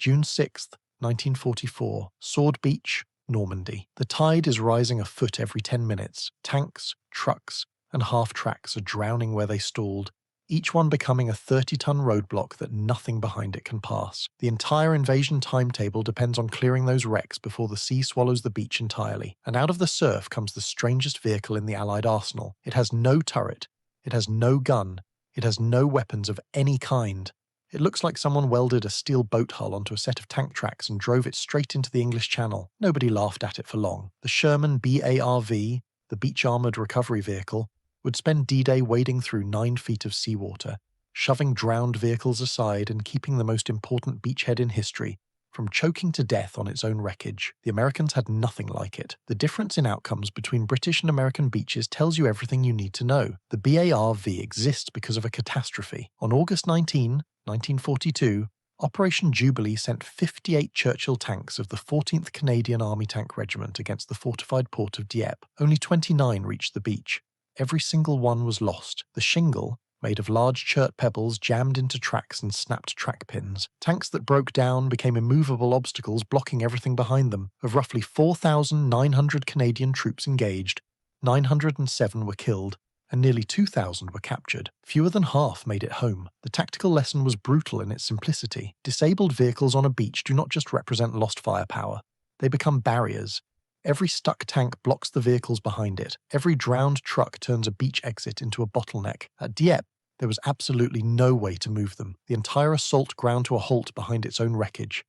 June 6, 1944, Sword Beach, Normandy. The tide is rising a foot every 10 minutes. Tanks, trucks, and half-tracks are drowning where they stalled, each one becoming a 30-ton roadblock that nothing behind it can pass. The entire invasion timetable depends on clearing those wrecks before the sea swallows the beach entirely. And out of the surf comes the strangest vehicle in the Allied arsenal. It has no turret. It has no gun. It has no weapons of any kind. It looks like someone welded a steel boat hull onto a set of tank tracks and drove it straight into the English Channel. Nobody laughed at it for long. The Sherman BARV, the Beach Armoured Recovery Vehicle, would spend D-Day wading through 9 feet of seawater, shoving drowned vehicles aside and keeping the most important beachhead in history from choking to death on its own wreckage. The Americans had nothing like it. The difference in outcomes between British and American beaches tells you everything you need to know. The BARV exists because of a catastrophe. On August 19, 1942, Operation Jubilee sent 58 Churchill tanks of the 14th Canadian Army Tank Regiment against the fortified port of Dieppe. Only 29 reached the beach. Every single one was lost. The shingle, made of large chert pebbles, jammed into tracks and snapped track pins. Tanks that broke down became immovable obstacles blocking everything behind them. Of roughly 4,900 Canadian troops engaged, 907 were killed, and nearly 2,000 were captured. Fewer than half made it home. The tactical lesson was brutal in its simplicity. Disabled vehicles on a beach do not just represent lost firepower. They become barriers. Every stuck tank blocks the vehicles behind it. Every drowned truck turns a beach exit into a bottleneck. At Dieppe, there was absolutely no way to move them. The entire assault ground to a halt behind its own wreckage.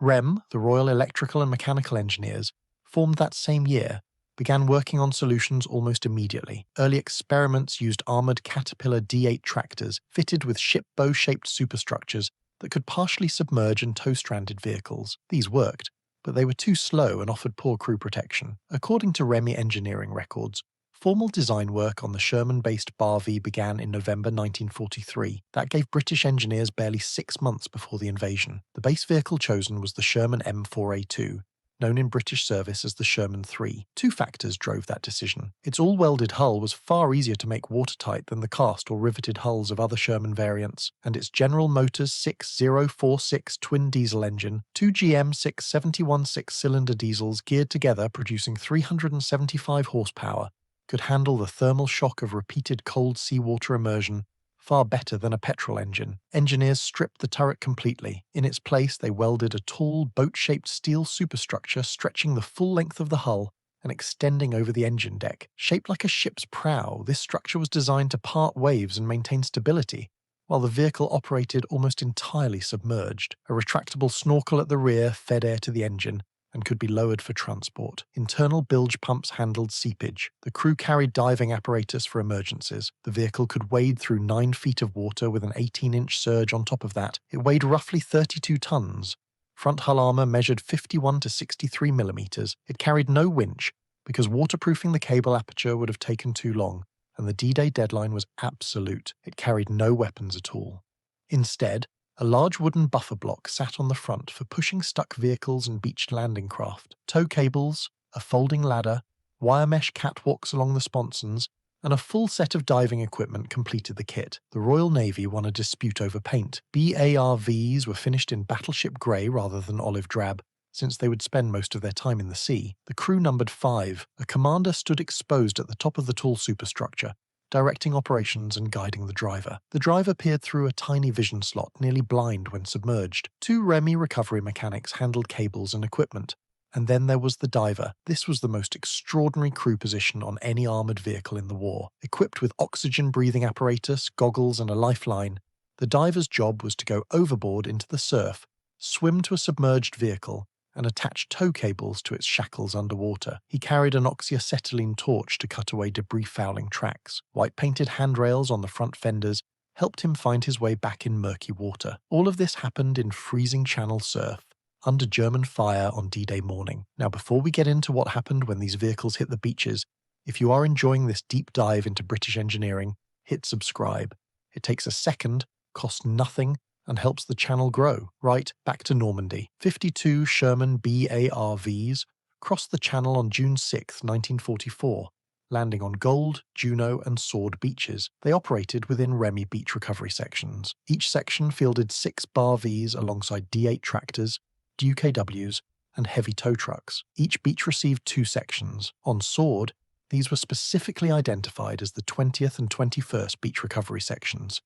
REME, the Royal Electrical and Mechanical Engineers, formed that same year, began working on solutions almost immediately. Early experiments used armoured Caterpillar D8 tractors fitted with ship bow-shaped superstructures that could partially submerge and tow stranded vehicles. These worked, but they were too slow and offered poor crew protection. According to REME engineering records, formal design work on the Sherman-based BARV began in November 1943. That gave British engineers barely 6 months before the invasion. The base vehicle chosen was the Sherman M4A2, known in British service as the Sherman 3. 2 factors drove that decision. Its all-welded hull was far easier to make watertight than the cast or riveted hulls of other Sherman variants, and its General Motors 6046 twin diesel engine, 2 GM 671 6-cylinder diesels geared together producing 375 horsepower, could handle the thermal shock of repeated cold seawater immersion far better than a petrol engine. Engineers stripped the turret completely. In its place, they welded a tall, boat-shaped steel superstructure stretching the full length of the hull and extending over the engine deck. Shaped like a ship's prow, this structure was designed to part waves and maintain stability, while the vehicle operated almost entirely submerged. A retractable snorkel at the rear fed air to the engine and could be lowered for transport. Internal bilge pumps handled seepage. The crew carried diving apparatus for emergencies. The vehicle could wade through 9 feet of water with an 18-inch surge on top of that. It weighed roughly 32 tons. Front hull armor measured 51 to 63 millimeters. It carried no winch because waterproofing the cable aperture would have taken too long, and the D-Day deadline was absolute. It carried no weapons at all. Instead, a large wooden buffer block sat on the front for pushing stuck vehicles and beached landing craft. Tow cables, a folding ladder, wire mesh catwalks along the sponsons, and a full set of diving equipment completed the kit. The Royal Navy won a dispute over paint. BARVs were finished in battleship grey rather than olive drab, since they would spend most of their time in the sea. The crew numbered 5. A commander stood exposed at the top of the tall superstructure, directing operations and guiding the driver. The driver peered through a tiny vision slot, nearly blind when submerged. 2 REME recovery mechanics handled cables and equipment. And then there was the diver. This was the most extraordinary crew position on any armoured vehicle in the war. Equipped with oxygen-breathing apparatus, goggles and a lifeline, the diver's job was to go overboard into the surf, swim to a submerged vehicle, and attach tow cables to its shackles underwater. He carried an oxyacetylene torch to cut away debris-fouling tracks. White-painted handrails on the front fenders helped him find his way back in murky water. All of this happened in freezing channel surf, under German fire on D-Day morning. Now, before we get into what happened when these vehicles hit the beaches, if you are enjoying this deep dive into British engineering, hit subscribe. It takes a second, costs nothing, and helps the channel grow. Right, back to Normandy. 52 Sherman BARVs crossed the channel on June 6, 1944, landing on Gold, Juno, and Sword beaches. They operated within REME beach recovery sections. Each section fielded 6 BARVs alongside D8 tractors, UKWs, and heavy tow trucks. Each beach received 2 sections. On Sword, these were specifically identified as the 20th and 21st Beach Recovery Sections.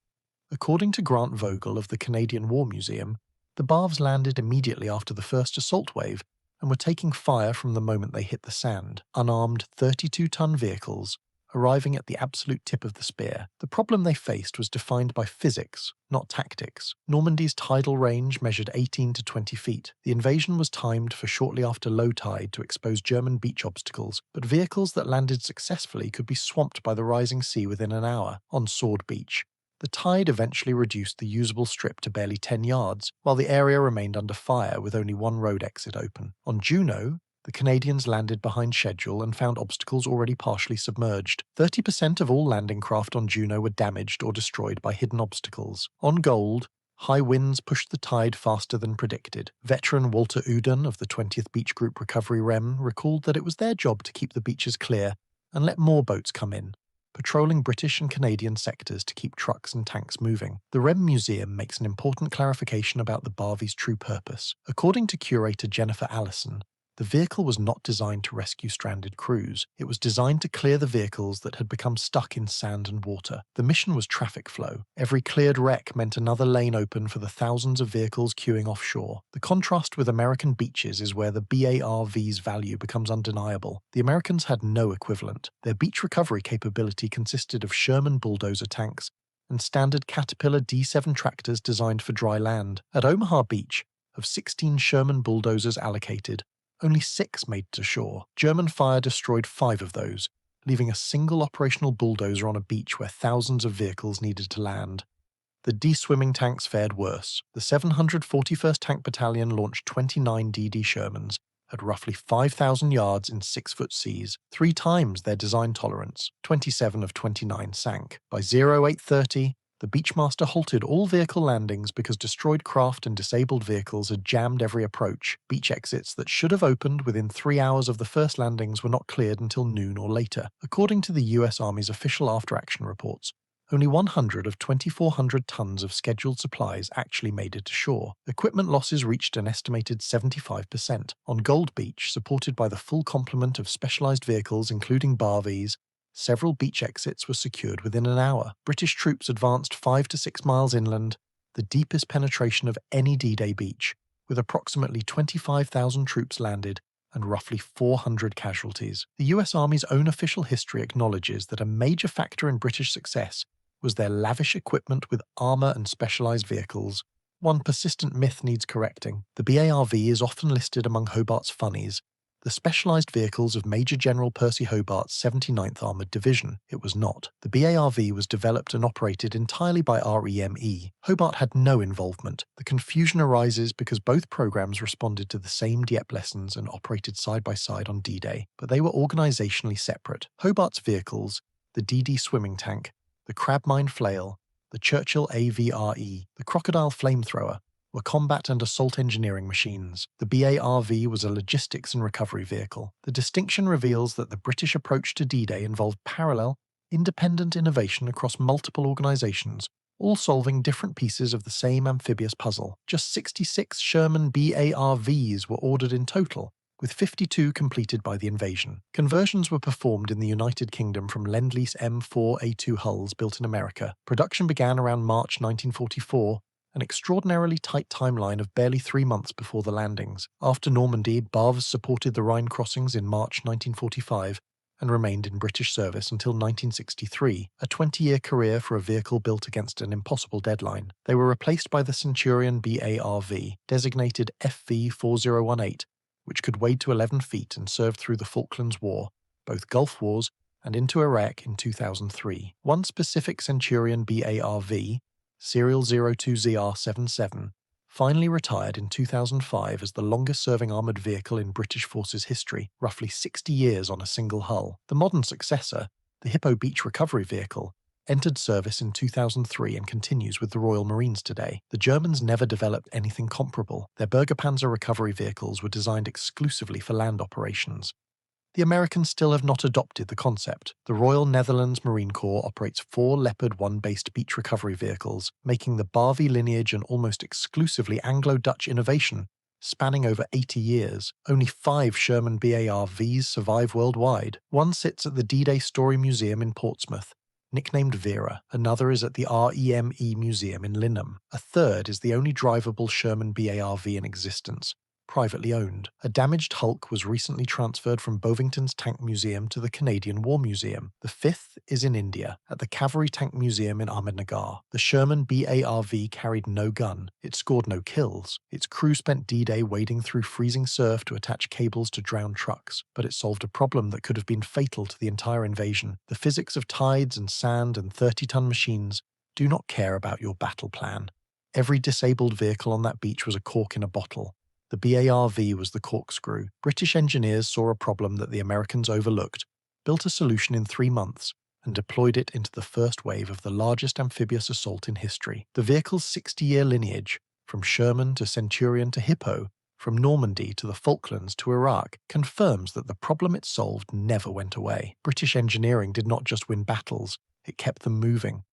According to Grant Vogel of the Canadian War Museum, the BARVs landed immediately after the first assault wave and were taking fire from the moment they hit the sand, unarmed 32-ton vehicles arriving at the absolute tip of the spear. The problem they faced was defined by physics, not tactics. Normandy's tidal range measured 18 to 20 feet. The invasion was timed for shortly after low tide to expose German beach obstacles, but vehicles that landed successfully could be swamped by the rising sea within an hour. On Sword Beach, the tide eventually reduced the usable strip to barely 10 yards, while the area remained under fire with only one road exit open. On Juno, the Canadians landed behind schedule and found obstacles already partially submerged. 30% of all landing craft on Juno were damaged or destroyed by hidden obstacles. On Gold, high winds pushed the tide faster than predicted. Veteran Walter Uden of the 20th Beach Group Recovery REME recalled that it was their job to keep the beaches clear and let more boats come in, patrolling British and Canadian sectors to keep trucks and tanks moving. The REME Museum makes an important clarification about the BARV's true purpose. According to curator Jennifer Allison, the vehicle was not designed to rescue stranded crews. It was designed to clear the vehicles that had become stuck in sand and water. The mission was traffic flow. Every cleared wreck meant another lane open for the thousands of vehicles queuing offshore. The contrast with American beaches is where the BARV's value becomes undeniable. The Americans had no equivalent. Their beach recovery capability consisted of Sherman bulldozer tanks and standard Caterpillar D7 tractors designed for dry land. At Omaha Beach, of 16 Sherman bulldozers allocated, only 6 made to shore. German fire destroyed 5 of those, leaving a single operational bulldozer on a beach where thousands of vehicles needed to land. The de-swimming tanks fared worse. The 741st Tank Battalion launched 29 DD Shermans at roughly 5,000 yards in 6-foot seas, 3 times their design tolerance. 27 of 29 sank. By 0830, the Beachmaster halted all vehicle landings because destroyed craft and disabled vehicles had jammed every approach. Beach exits that should have opened within 3 hours of the first landings were not cleared until noon or later. According to the US Army's official after-action reports, only 100 of 2,400 tons of scheduled supplies actually made it to shore. Equipment losses reached an estimated 75%. On Gold Beach, supported by the full complement of specialized vehicles including BARVs, several beach exits were secured within an hour. British troops advanced 5 to 6 miles inland, the deepest penetration of any D-Day beach, with approximately 25,000 troops landed and roughly 400 casualties. The US Army's own official history acknowledges that a major factor in British success was their lavish equipment with armor and specialized vehicles. One persistent myth needs correcting. The BARV is often listed among Hobart's funnies, the specialized vehicles of Major General Percy Hobart's 79th Armored Division. It was not. The BARV was developed and operated entirely by REME. Hobart had no involvement. The confusion arises because both programs responded to the same Dieppe lessons and operated side by side on D-Day, but they were organizationally separate. Hobart's vehicles, the DD swimming tank, the crab mine flail, the Churchill AVRE, the crocodile flamethrower, were combat and assault engineering machines. The BARV was a logistics and recovery vehicle. The distinction reveals that the British approach to D-Day involved parallel, independent innovation across multiple organizations, all solving different pieces of the same amphibious puzzle. Just 66 Sherman BARVs were ordered in total, with 52 completed by the invasion. Conversions were performed in the United Kingdom from Lend-Lease M4A2 hulls built in America. Production began around March 1944, an extraordinarily tight timeline of barely 3 months before the landings. After Normandy, BARVs supported the Rhine crossings in March 1945 and remained in British service until 1963, a 20-year career for a vehicle built against an impossible deadline. They were replaced by the Centurion BARV, designated FV4018, which could weigh to 11 feet and served through the Falklands War, both Gulf Wars, and into Iraq in 2003. One specific Centurion BARV, Serial 02ZR77, finally retired in 2005 as the longest-serving armoured vehicle in British Forces history, roughly 60 years on a single hull. The modern successor, the Hippo Beach Recovery Vehicle, entered service in 2003 and continues with the Royal Marines today. The Germans never developed anything comparable. Their Bergerpanzer recovery vehicles were designed exclusively for land operations. The Americans still have not adopted the concept. The Royal Netherlands Marine Corps operates 4 Leopard 1-based beach recovery vehicles, making the BARV lineage an almost exclusively Anglo-Dutch innovation, spanning over 80 years. Only 5 Sherman BARVs survive worldwide. One sits at the D-Day Story Museum in Portsmouth, nicknamed Vera. Another is at the REME Museum in Lynham. A third is the only drivable Sherman BARV in existence, privately owned. A damaged hulk was recently transferred from Bovington's Tank Museum to the Canadian War Museum. The 5th is in India, at the Cavalry Tank Museum in Ahmednagar. The Sherman BARV carried no gun. It scored no kills. Its crew spent D-Day wading through freezing surf to attach cables to drowned trucks, but it solved a problem that could have been fatal to the entire invasion. The physics of tides and sand and 30-ton machines do not care about your battle plan. Every disabled vehicle on that beach was a cork in a bottle. The BARV was the corkscrew. British engineers saw a problem that the Americans overlooked, built a solution in 3 months, and deployed it into the first wave of the largest amphibious assault in history. The vehicle's 60-year lineage, from Sherman to Centurion to Hippo, from Normandy to the Falklands to Iraq, confirms that the problem it solved never went away. British engineering did not just win battles, it kept them moving.